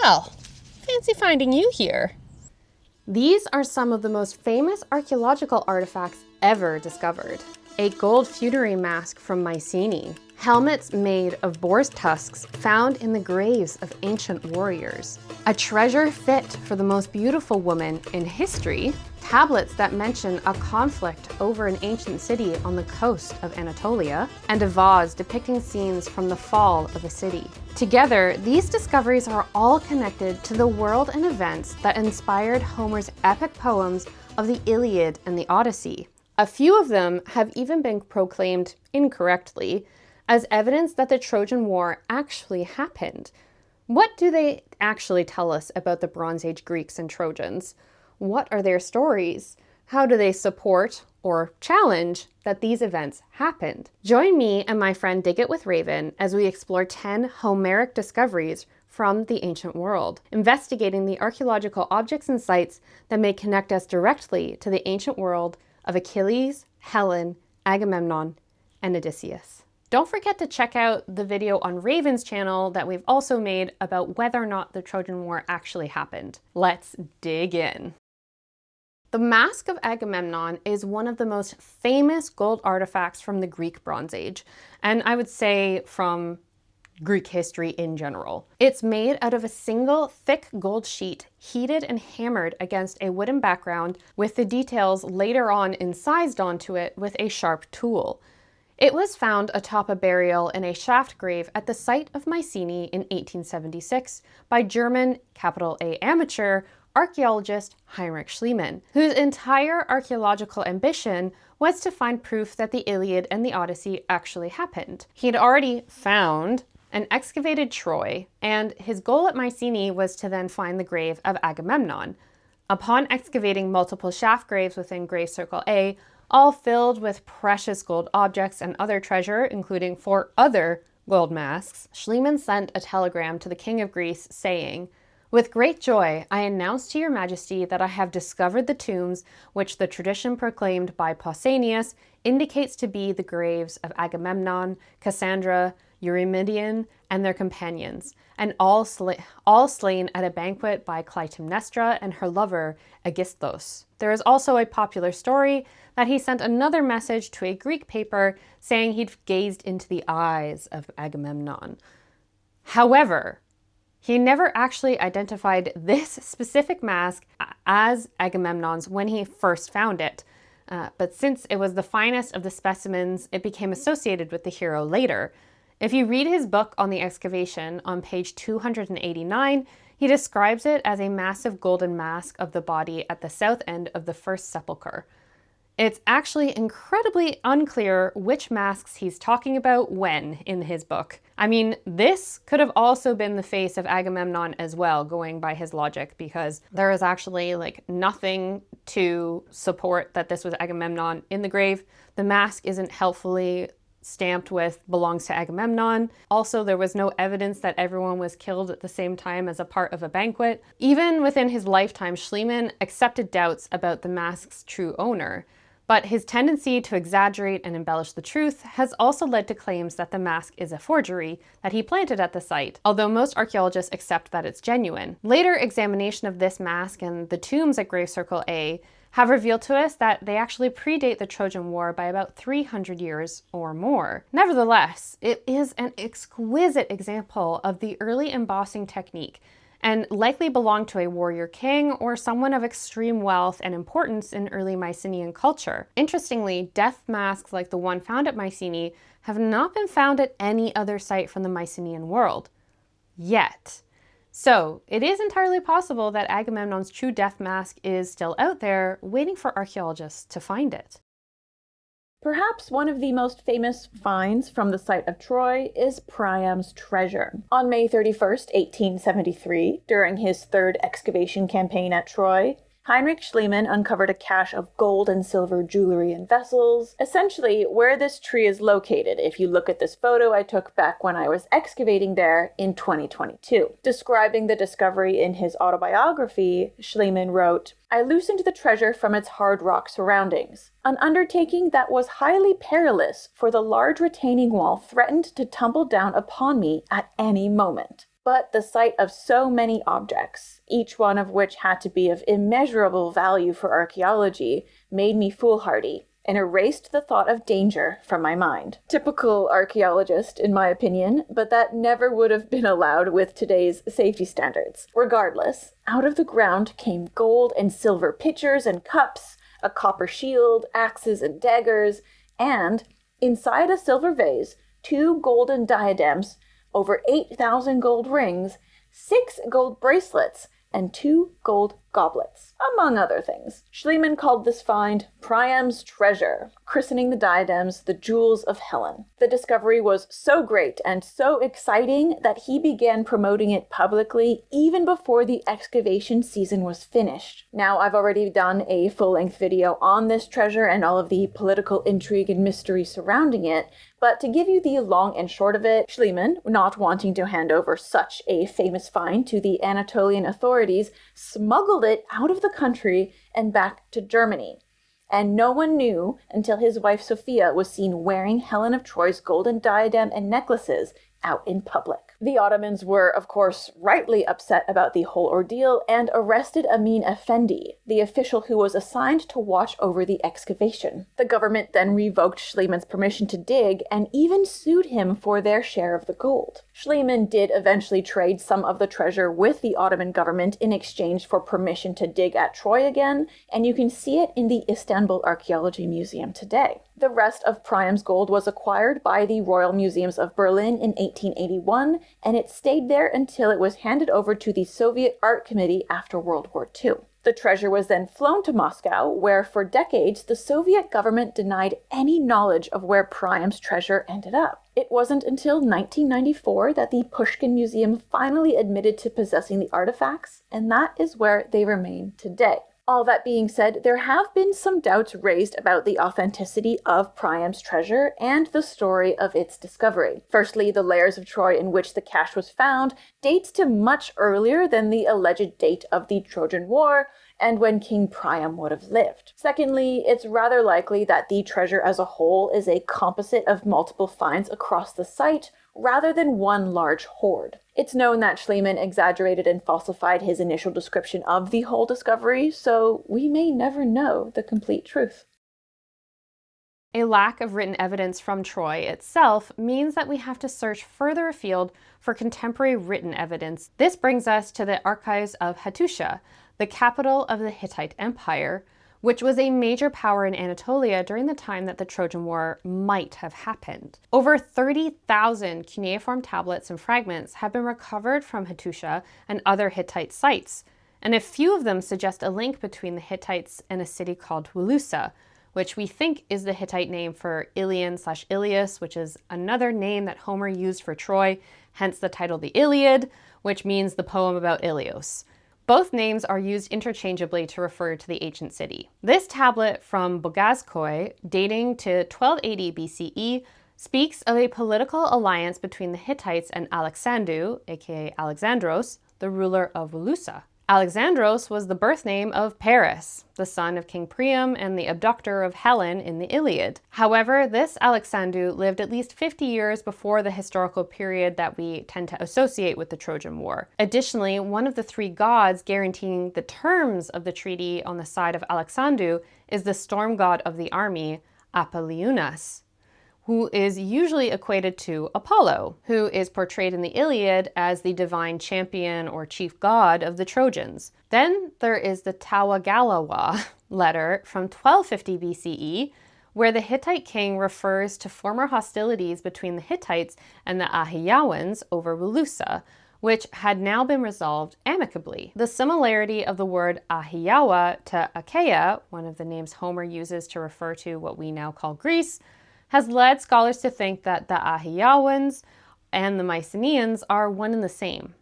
Well, fancy finding you here. These are some of the most famous archaeological artifacts ever discovered. A gold funerary mask from Mycenaean, helmets made of boar's tusks found in the graves of ancient warriors, a treasure fit for the most beautiful woman in history, tablets that mention a conflict over an ancient city on the coast of Anatolia, and a vase depicting scenes from the fall of a city. Together, these discoveries are all connected to the world and events that inspired Homer's epic poems of the Iliad and the Odyssey. A few of them have even been proclaimed incorrectly as evidence that the Trojan War actually happened. What do they actually tell us about the Bronze Age Greeks and Trojans? What are their stories? How do they support or challenge that these events happened? Join me and my friend Dig It with Raven as we explore 10 Homeric discoveries from the ancient world, investigating the archaeological objects and sites that may connect us directly to the ancient world of Achilles, Helen, Agamemnon, and Odysseus. Don't forget to check out the video on Raven's channel that we've also made about whether or not the Trojan War actually happened. Let's dig in. The Mask of Agamemnon is one of the most famous gold artifacts from the Greek Bronze Age, and I would say from Greek history in general. It's made out of a single thick gold sheet heated and hammered against a wooden background with the details later on incised onto it with a sharp tool. It was found atop a burial in a shaft grave at the site of Mycenae in 1876 by German, capital A amateur, archaeologist Heinrich Schliemann, whose entire archaeological ambition was to find proof that the Iliad and the Odyssey actually happened. He'd already found and excavated Troy, and his goal at Mycenae was to then find the grave of Agamemnon. Upon excavating multiple shaft graves within Grave Circle A, all filled with precious gold objects and other treasure, including 4 other gold masks, Schliemann sent a telegram to the King of Greece saying, "With great joy, I announce to your majesty that I have discovered the tombs which the tradition proclaimed by Pausanias indicates to be the graves of Agamemnon, Cassandra, Eurymedon, and their companions, and all slain at a banquet by Clytemnestra and her lover, Aegisthus." There is also a popular story that he sent another message to a Greek paper saying he'd gazed into the eyes of Agamemnon. However, he never actually identified this specific mask as Agamemnon's when he first found it, but since it was the finest of the specimens, it became associated with the hero later. If you read his book on the excavation on page 289, he describes it as a massive golden mask of the body at the south end of the first sepulchre. It's actually incredibly unclear which masks he's talking about when in his book. I mean, this could have also been the face of Agamemnon as well, going by his logic, because there is actually nothing to support that this was Agamemnon in the grave. The mask isn't helpfully stamped with "belongs to Agamemnon." Also, there was no evidence that everyone was killed at the same time as a part of a banquet. Even within his lifetime, Schliemann accepted doubts about the mask's true owner. But his tendency to exaggerate and embellish the truth has also led to claims that the mask is a forgery that he planted at the site, although most archaeologists accept that it's genuine. Later examination of this mask and the tombs at Grave Circle A have revealed to us that they actually predate the Trojan War by about 300 years or more. Nevertheless, it is an exquisite example of the early embossing technique and likely belonged to a warrior king or someone of extreme wealth and importance in early Mycenaean culture. Interestingly, death masks like the one found at Mycenae have not been found at any other site from the Mycenaean world. Yet. So, it is entirely possible that Agamemnon's true death mask is still out there, waiting for archaeologists to find it. Perhaps one of the most famous finds from the site of Troy is Priam's treasure. On May 31st, 1873, during his 3rd excavation campaign at Troy, Heinrich Schliemann uncovered a cache of gold and silver jewelry and vessels, essentially where this tree is located if you look at this photo I took back when I was excavating there in 2022. Describing the discovery in his autobiography, Schliemann wrote, "I loosened the treasure from its hard rock surroundings, an undertaking that was highly perilous, for the large retaining wall threatened to tumble down upon me at any moment. but the sight of so many objects, each one of which had to be of immeasurable value for archaeology, made me foolhardy and erased the thought of danger from my mind. Typical archaeologist, in my opinion, but that never would have been allowed with today's safety standards. Regardless, out of the ground came gold and silver pitchers and cups, a copper shield, axes and daggers, and, inside a silver vase, 2 golden diadems, over 8,000 gold rings, 6 gold bracelets, and 2 gold goblets, among other things. Schliemann called this find Priam's treasure, christening the diadems the jewels of Helen. The discovery was so great and so exciting that he began promoting it publicly even before the excavation season was finished. Now, I've already done a full-length video on this treasure and all of the political intrigue and mystery surrounding it, but to give you the long and short of it, Schliemann, not wanting to hand over such a famous find to the Anatolian authorities, smuggled it out of the country and back to Germany. And no one knew until his wife Sophia was seen wearing Helen of Troy's golden diadem and necklaces out in public. The Ottomans were, of course, rightly upset about the whole ordeal and arrested Amin Effendi, the official who was assigned to watch over the excavation. The government then revoked Schliemann's permission to dig and even sued him for their share of the gold. Schliemann did eventually trade some of the treasure with the Ottoman government in exchange for permission to dig at Troy again, and you can see it in the Istanbul Archaeology Museum today. The rest of Priam's gold was acquired by the Royal Museums of Berlin in 1881, and it stayed there until it was handed over to the Soviet Art Committee after World War II. The treasure was then flown to Moscow, where for decades the Soviet government denied any knowledge of where Priam's treasure ended up. It wasn't until 1994 that the Pushkin Museum finally admitted to possessing the artifacts, and that is where they remain today. All that being said, there have been some doubts raised about the authenticity of Priam's treasure and the story of its discovery. Firstly, the layers of Troy in which the cache was found dates to much earlier than the alleged date of the Trojan War and when King Priam would have lived. Secondly, it's rather likely that the treasure as a whole is a composite of multiple finds across the site, rather than one large hoard. It's known that Schliemann exaggerated and falsified his initial description of the whole discovery, so we may never know the complete truth. A lack of written evidence from Troy itself means that we have to search further afield for contemporary written evidence. This brings us to the archives of Hattusha, the capital of the Hittite Empire, which was a major power in Anatolia during the time that the Trojan War might have happened. Over 30,000 cuneiform tablets and fragments have been recovered from Hattusha and other Hittite sites, and a few of them suggest a link between the Hittites and a city called Wilusa, which we think is the Hittite name for Ilion/Ilias, which is another name that Homer used for Troy, hence the title The Iliad, which means the poem about Ilios. Both names are used interchangeably to refer to the ancient city. This tablet from Bogazkoy, dating to 1280 BCE, speaks of a political alliance between the Hittites and Alexandru, aka Alexandros, the ruler of Wilusa. Alexandros was the birth name of Paris, the son of King Priam and the abductor of Helen in the Iliad. However, this Alexandru lived at least 50 years before the historical period that we tend to associate with the Trojan War. Additionally, one of the 3 gods guaranteeing the terms of the treaty on the side of Alexandru is the storm god of the army, Apollonius, who is usually equated to Apollo, who is portrayed in the Iliad as the divine champion or chief god of the Trojans. Then there is the Tawagalawa letter from 1250 BCE, where the Hittite king refers to former hostilities between the Hittites and the Ahiawans over Wilusa, which had now been resolved amicably. The similarity of the word Ahiawa to Achaia, one of the names Homer uses to refer to what we now call Greece, has led scholars to think that the Ahiawans and the Mycenaeans are one and the same.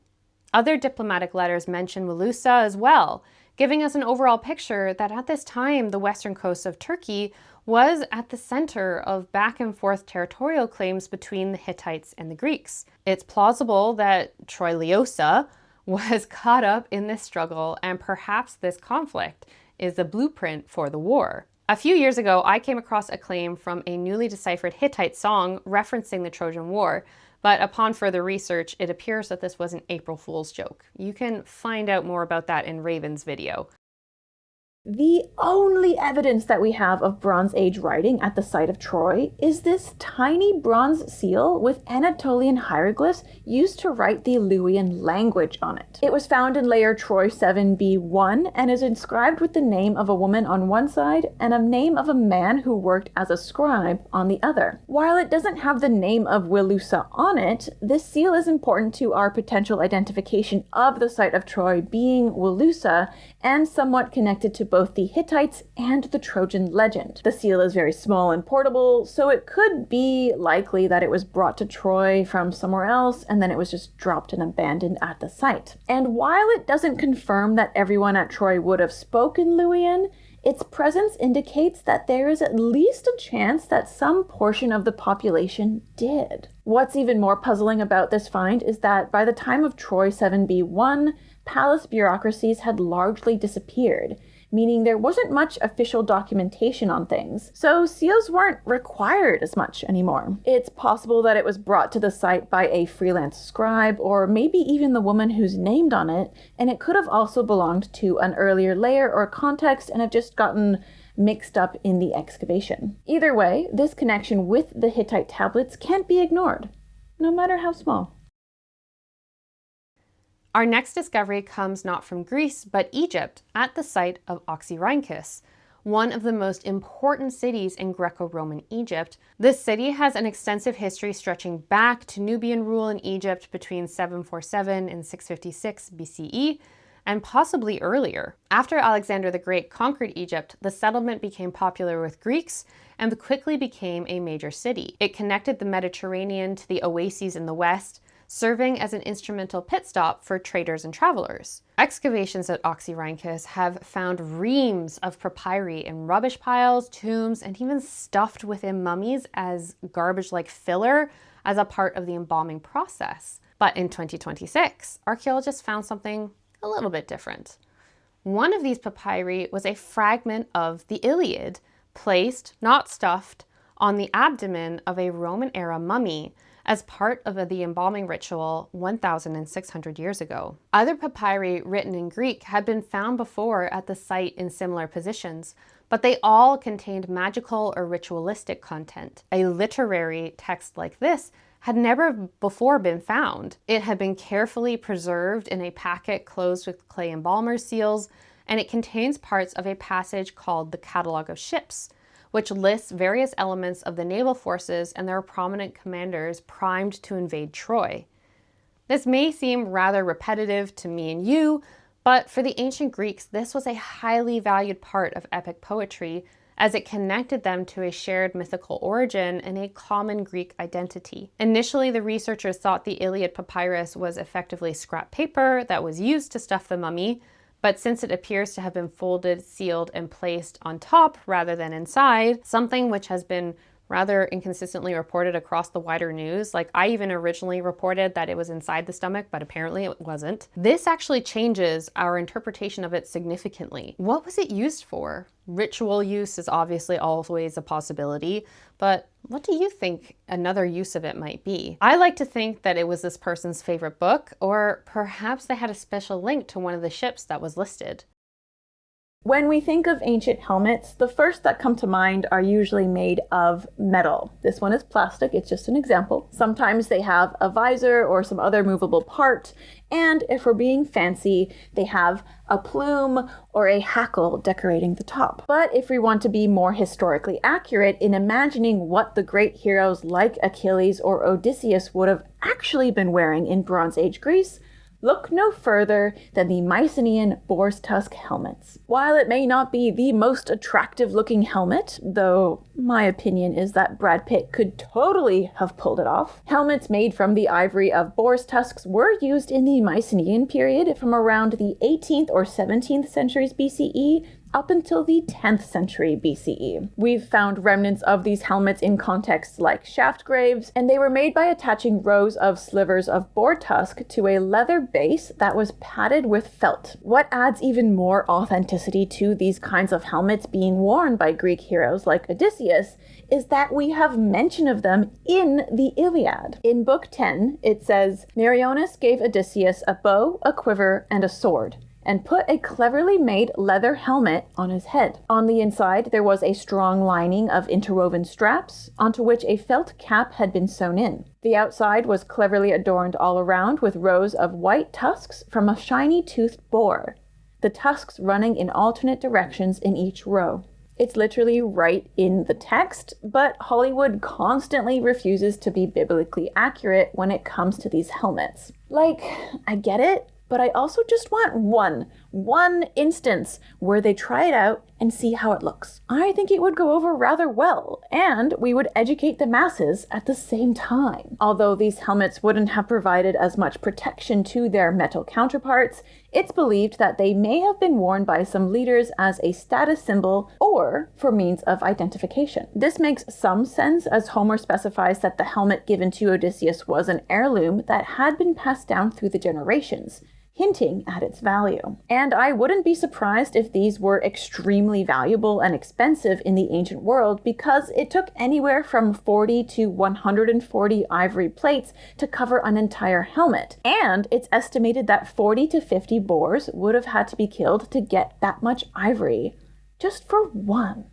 Other diplomatic letters mention Wilusa as well, giving us an overall picture that at this time the western coast of Turkey was at the center of back and forth territorial claims between the Hittites and the Greeks. It's plausible that Troiliosa was caught up in this struggle, and perhaps this conflict is the blueprint for the war. A few years ago, I came across a claim from a newly deciphered Hittite song referencing the Trojan War But upon further research, it appears that this was an April Fool's joke. You can find out more about that in Raven's video. The only evidence that we have of Bronze Age writing at the site of Troy is this tiny bronze seal with Anatolian hieroglyphs used to write the Luwian language on it. It was found in layer Troy 7b1 and is inscribed with the name of a woman on one side and a name of a man who worked as a scribe on the other. While it doesn't have the name of Wilusa on it, this seal is important to our potential identification of the site of Troy being Wilusa and somewhat connected to both the Hittites and the Trojan legend. The seal is very small and portable, so it could be likely that it was brought to Troy from somewhere else and then it was just dropped and abandoned at the site. And while it doesn't confirm that everyone at Troy would have spoken Luwian, its presence indicates that there is at least a chance that some portion of the population did. What's even more puzzling about this find is that by the time of Troy 7b1, palace bureaucracies had largely disappeared, meaning there wasn't much official documentation on things, so seals weren't required as much anymore. It's possible that it was brought to the site by a freelance scribe, or maybe even the woman who's named on it, and it could have also belonged to an earlier layer or context and have just gotten mixed up in the excavation. Either way, this connection with the Hittite tablets can't be ignored, no matter how small. Our next discovery comes not from Greece, but Egypt, at the site of Oxyrhynchus, one of the most important cities in Greco-Roman Egypt. This city has an extensive history stretching back to Nubian rule in Egypt between 747 and 656 BCE, and possibly earlier. After Alexander the Great conquered Egypt, the settlement became popular with Greeks and quickly became a major city. It connected the Mediterranean to the oases in the west, serving as an instrumental pit stop for traders and travelers. Excavations at Oxyrhynchus have found reams of papyri in rubbish piles, tombs, and even stuffed within mummies as garbage-like filler as a part of the embalming process. But in 2026, archaeologists found something a little bit different. One of these papyri was a fragment of the Iliad, placed, not stuffed, on the abdomen of a Roman-era mummy as part of the embalming ritual 1,600 years ago. Other papyri written in Greek had been found before at the site in similar positions, but they all contained magical or ritualistic content. A literary text like this had never before been found. It had been carefully preserved in a packet closed with clay embalmer's seals, and it contains parts of a passage called the Catalogue of Ships, which lists various elements of the naval forces and their prominent commanders primed to invade Troy. This may seem rather repetitive to me and you, but for the ancient Greeks, this was a highly valued part of epic poetry, as it connected them to a shared mythical origin and a common Greek identity. Initially, the researchers thought the Iliad Papyrus was effectively scrap paper that was used to stuff the mummy, but since it appears to have been folded, sealed, and placed on top rather than inside, something which has been rather inconsistently reported across the wider news. Like, I even originally reported that it was inside the stomach, but apparently it wasn't. This actually changes our interpretation of it significantly. What was it used for? Ritual use is obviously always a possibility, but what do you think another use of it might be? I like to think that it was this person's favorite book, or perhaps they had a special link to one of the ships that was listed. When we think of ancient helmets, the first that come to mind are usually made of metal. This one is plastic, it's just an example. Sometimes they have a visor or some other movable part, and if we're being fancy, they have a plume or a hackle decorating the top. But if we want to be more historically accurate in imagining what the great heroes like Achilles or Odysseus would have actually been wearing in Bronze Age Greece, look no further than the Mycenaean boar's tusk helmets. While it may not be the most attractive looking helmet, though my opinion is that Brad Pitt could totally have pulled it off, helmets made from the ivory of boar's tusks were used in the Mycenaean period from around the 18th or 17th centuries BCE up until the 10th century BCE. We've found remnants of these helmets in contexts like shaft graves, and they were made by attaching rows of slivers of boar tusk to a leather base that was padded with felt. What adds even more authenticity to these kinds of helmets being worn by Greek heroes like Odysseus is that we have mention of them in the Iliad. In Book 10, it says, Meriones gave Odysseus a bow, a quiver, and a sword, and put a cleverly made leather helmet on his head. On the inside, there was a strong lining of interwoven straps, onto which a felt cap had been sewn in. The outside was cleverly adorned all around with rows of white tusks from a shiny toothed boar, the tusks running in alternate directions in each row. It's literally right in the text, but Hollywood constantly refuses to be biblically accurate when it comes to these helmets. Like, I get it, but I also just want one instance where they try it out and see how it looks. I think it would go over rather well, and we would educate the masses at the same time. Although these helmets wouldn't have provided as much protection to their metal counterparts, it's believed that they may have been worn by some leaders as a status symbol or for means of identification. This makes some sense, as Homer specifies that the helmet given to Odysseus was an heirloom that had been passed down through the generations, hinting at its value. And I wouldn't be surprised if these were extremely valuable and expensive in the ancient world, because it took anywhere from 40 to 140 ivory plates to cover an entire helmet. And it's estimated that 40 to 50 boars would have had to be killed to get that much ivory, just for one.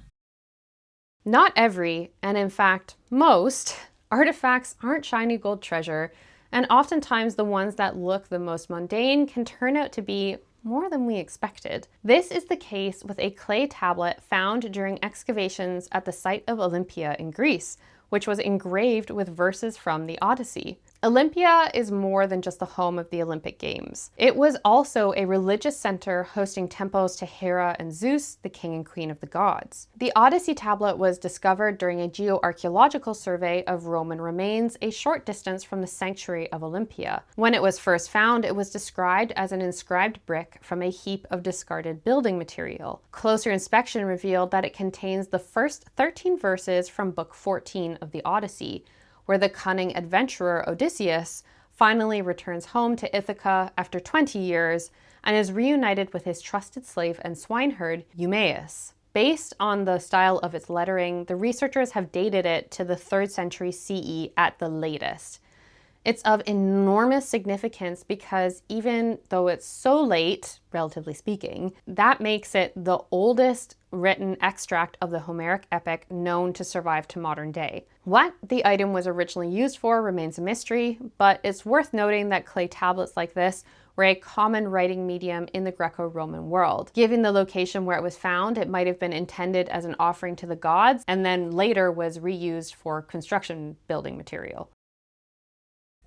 Not every, and in fact, most, artifacts aren't shiny gold treasure, and oftentimes the ones that look the most mundane can turn out to be more than we expected. This is the case with a clay tablet found during excavations at the site of Olympia in Greece, which was engraved with verses from the Odyssey. Olympia is more than just the home of the Olympic Games. It was also a religious center hosting temples to Hera and Zeus, the king and queen of the gods. The Odyssey tablet was discovered during a geoarchaeological survey of Roman remains a short distance from the sanctuary of Olympia. When it was first found, it was described as an inscribed brick from a heap of discarded building material. Closer inspection revealed that it contains the first 13 verses from Book 14 of the Odyssey, where the cunning adventurer Odysseus finally returns home to Ithaca after 20 years and is reunited with his trusted slave and swineherd, Eumaeus. Based on the style of its lettering, the researchers have dated it to the 3rd century CE at the latest. It's of enormous significance because even though it's so late, relatively speaking, that makes it the oldest written extract of the Homeric epic known to survive to modern day. What the item was originally used for remains a mystery, but it's worth noting that clay tablets like this were a common writing medium in the Greco-Roman world. Given the location where it was found, it might have been intended as an offering to the gods and then later was reused for construction building material.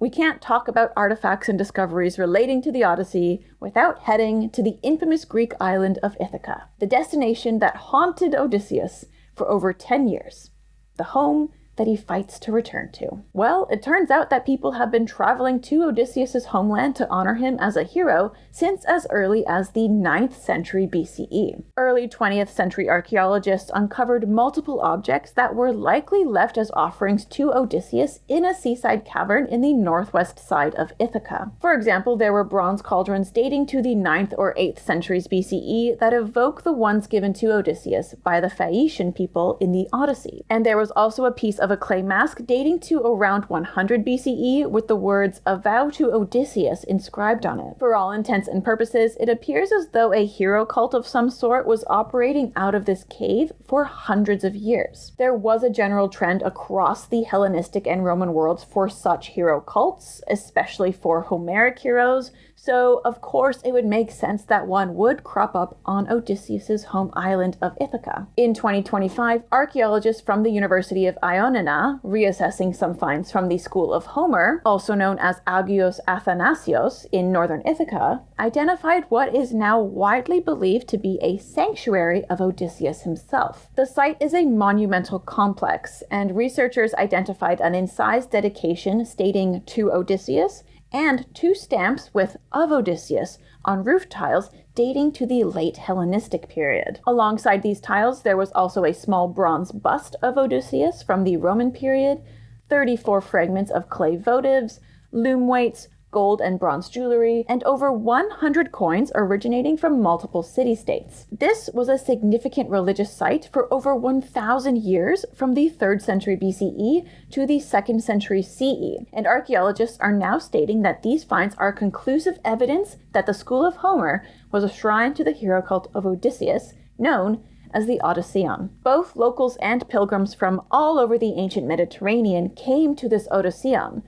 We can't talk about artifacts and discoveries relating to the Odyssey without heading to the infamous Greek island of Ithaca, the destination that haunted Odysseus for over 10 years, the home that he fights to return to. Well, it turns out that people have been traveling to Odysseus' homeland to honor him as a hero since as early as the 9th century BCE. Early 20th century archaeologists uncovered multiple objects that were likely left as offerings to Odysseus in a seaside cavern in the northwest side of Ithaca. For example, there were bronze cauldrons dating to the 9th or 8th centuries BCE that evoke the ones given to Odysseus by the Phaeacian people in the Odyssey. And there was also a piece of a clay mask dating to around 100 BCE with the words "A vow to Odysseus" inscribed on it. For all intents and purposes, it appears as though a hero cult of some sort was operating out of this cave for hundreds of years. There was a general trend across the Hellenistic and Roman worlds for such hero cults, especially for Homeric heroes, so of course it would make sense that one would crop up on Odysseus' home island of Ithaca. In 2025, archaeologists from the University of Ioannina, reassessing some finds from the School of Homer, also known as Agios Athanasios in northern Ithaca, identified what is now widely believed to be a sanctuary of Odysseus himself. The site is a monumental complex, and researchers identified an incised dedication stating "to Odysseus," and 2 stamps with "of Odysseus" on roof tiles dating to the late Hellenistic period. Alongside these tiles, there was also a small bronze bust of Odysseus from the Roman period, 34 fragments of clay votives, loom weights, gold and bronze jewelry, and over 100 coins originating from multiple city-states. This was a significant religious site for over 1,000 years, from the 3rd century BCE to the 2nd century CE, and archaeologists are now stating that these finds are conclusive evidence that the school of Homer was a shrine to the hero cult of Odysseus, known as the Odysseon. Both locals and pilgrims from all over the ancient Mediterranean came to this Odysseon,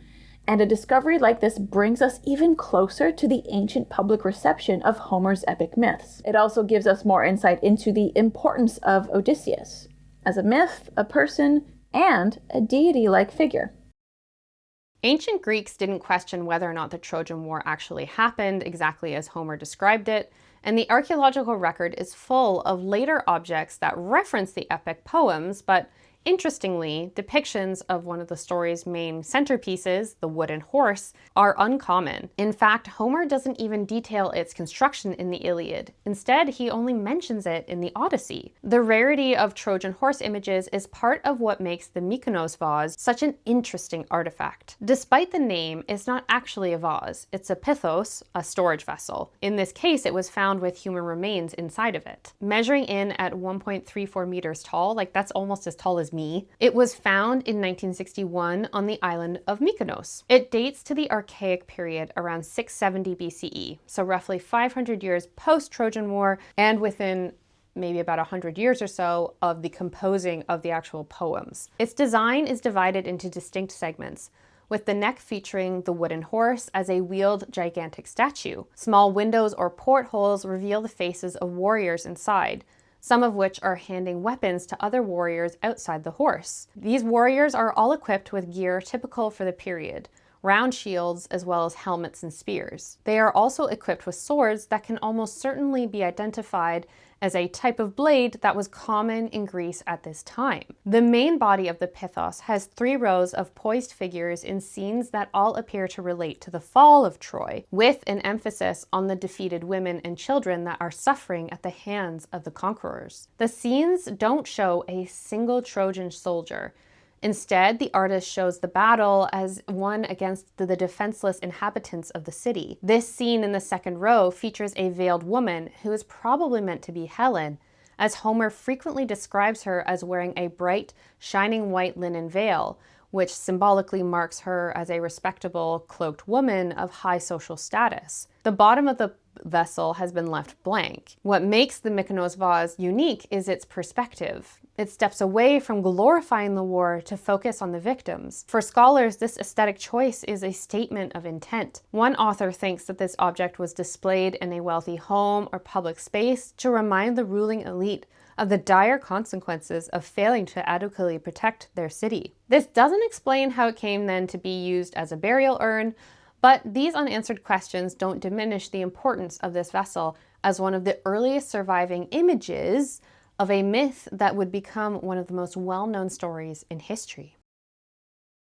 and a discovery like this brings us even closer to the ancient public reception of Homer's epic myths. It also gives us more insight into the importance of Odysseus as a myth, a person, and a deity-like figure. Ancient Greeks didn't question whether or not the Trojan War actually happened exactly as Homer described it, and the archaeological record is full of later objects that reference the epic poems, but interestingly, depictions of one of the story's main centerpieces, the wooden horse, are uncommon. In fact, Homer doesn't even detail its construction in the Iliad. Instead, he only mentions it in the Odyssey. The rarity of Trojan horse images is part of what makes the Mykonos vase such an interesting artifact. Despite the name, it's not actually a vase. It's a pithos, a storage vessel. In this case, it was found with human remains inside of it. Measuring in at 1.34 meters tall, like that's almost as tall as me. It was found in 1961 on the island of Mykonos. It dates to the Archaic period around 670 BCE, so roughly 500 years post-Trojan War and within maybe about 100 years or so of the composing of the actual poems. Its design is divided into distinct segments, with the neck featuring the wooden horse as a wheeled gigantic statue. Small windows or portholes reveal the faces of warriors inside, some of which are handing weapons to other warriors outside the horse. These warriors are all equipped with gear typical for the period, round shields as well as helmets and spears. They are also equipped with swords that can almost certainly be identified as a type of blade that was common in Greece at this time. The main body of the pithos has 3 rows of poised figures in scenes that all appear to relate to the fall of Troy, with an emphasis on the defeated women and children that are suffering at the hands of the conquerors. The scenes don't show a single Trojan soldier. Instead, the artist shows the battle as one against the defenseless inhabitants of the city. This scene in the 2nd row features a veiled woman who is probably meant to be Helen, as Homer frequently describes her as wearing a bright, shining white linen veil, which symbolically marks her as a respectable, cloaked woman of high social status. The bottom of the vessel has been left blank. What makes the Mykonos vase unique is its perspective. It steps away from glorifying the war to focus on the victims. For scholars, this aesthetic choice is a statement of intent. One author thinks that this object was displayed in a wealthy home or public space to remind the ruling elite of the dire consequences of failing to adequately protect their city. This doesn't explain how it came then to be used as a burial urn, but these unanswered questions don't diminish the importance of this vessel as one of the earliest surviving images of a myth that would become one of the most well-known stories in history.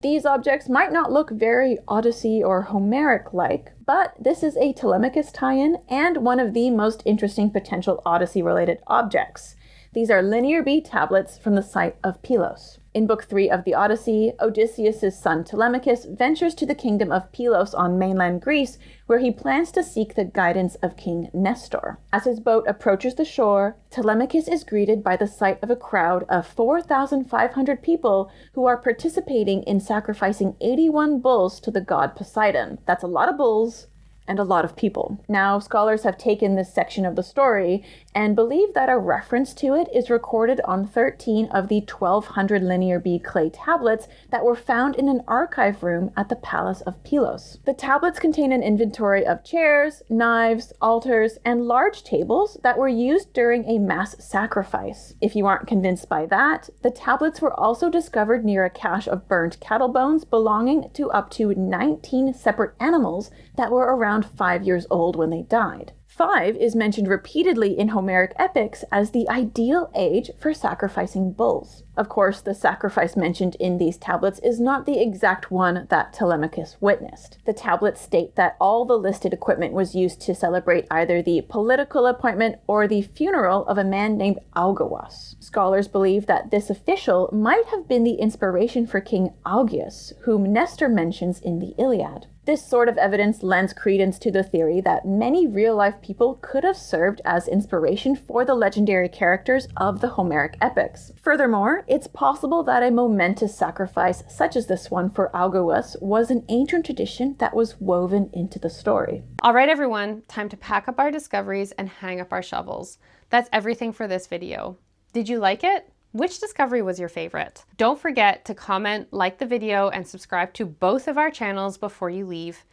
These objects might not look very Odyssey or Homeric-like, but this is a Telemachus tie-in and one of the most interesting potential Odyssey-related objects. These are Linear B tablets from the site of Pylos. In Book 3 of the Odyssey, Odysseus' son Telemachus ventures to the kingdom of Pylos on mainland Greece, where he plans to seek the guidance of King Nestor. As his boat approaches the shore, Telemachus is greeted by the sight of a crowd of 4,500 people who are participating in sacrificing 81 bulls to the god Poseidon. That's a lot of bulls and a lot of people. Now, scholars have taken this section of the story and believe that a reference to it is recorded on 13 of the 1,200 Linear B clay tablets that were found in an archive room at the Palace of Pylos. The tablets contain an inventory of chairs, knives, altars, and large tables that were used during a mass sacrifice. If you aren't convinced by that, the tablets were also discovered near a cache of burned cattle bones belonging to up to 19 separate animals that were around 5 years old when they died. 5 is mentioned repeatedly in Homeric epics as the ideal age for sacrificing bulls. Of course, the sacrifice mentioned in these tablets is not the exact one that Telemachus witnessed. The tablets state that all the listed equipment was used to celebrate either the political appointment or the funeral of a man named Augeas. Scholars believe that this official might have been the inspiration for King Augeas, whom Nestor mentions in the Iliad. This sort of evidence lends credence to the theory that many real-life people could have served as inspiration for the legendary characters of the Homeric epics. Furthermore, it's possible that a momentous sacrifice such as this one for Augeas was an ancient tradition that was woven into the story. All right, everyone, time to pack up our discoveries and hang up our shovels. That's everything for this video. Did you like it? Which discovery was your favorite? Don't forget to comment, like the video, and subscribe to both of our channels before you leave.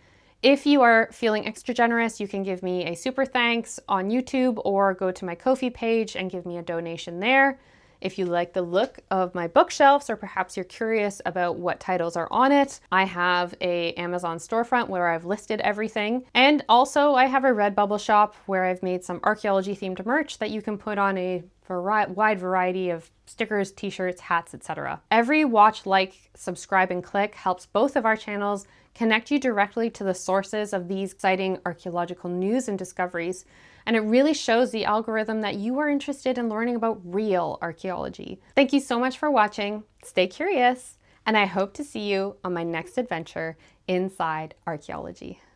If you are feeling extra generous, you can give me a super thanks on YouTube or go to my Ko-fi page and give me a donation there. If you like the look of my bookshelves, or perhaps you're curious about what titles are on it, I have an Amazon storefront where I've listed everything. And also I have a Redbubble shop where I've made some archaeology themed merch that you can put on a wide variety of stickers, t-shirts, hats, etc. Every watch, like, subscribe, and click helps both of our channels connect you directly to the sources of these exciting archaeological news and discoveries. And it really shows the algorithm that you are interested in learning about real archaeology. Thank you so much for watching. Stay curious, and I hope to see you on my next adventure inside archaeology.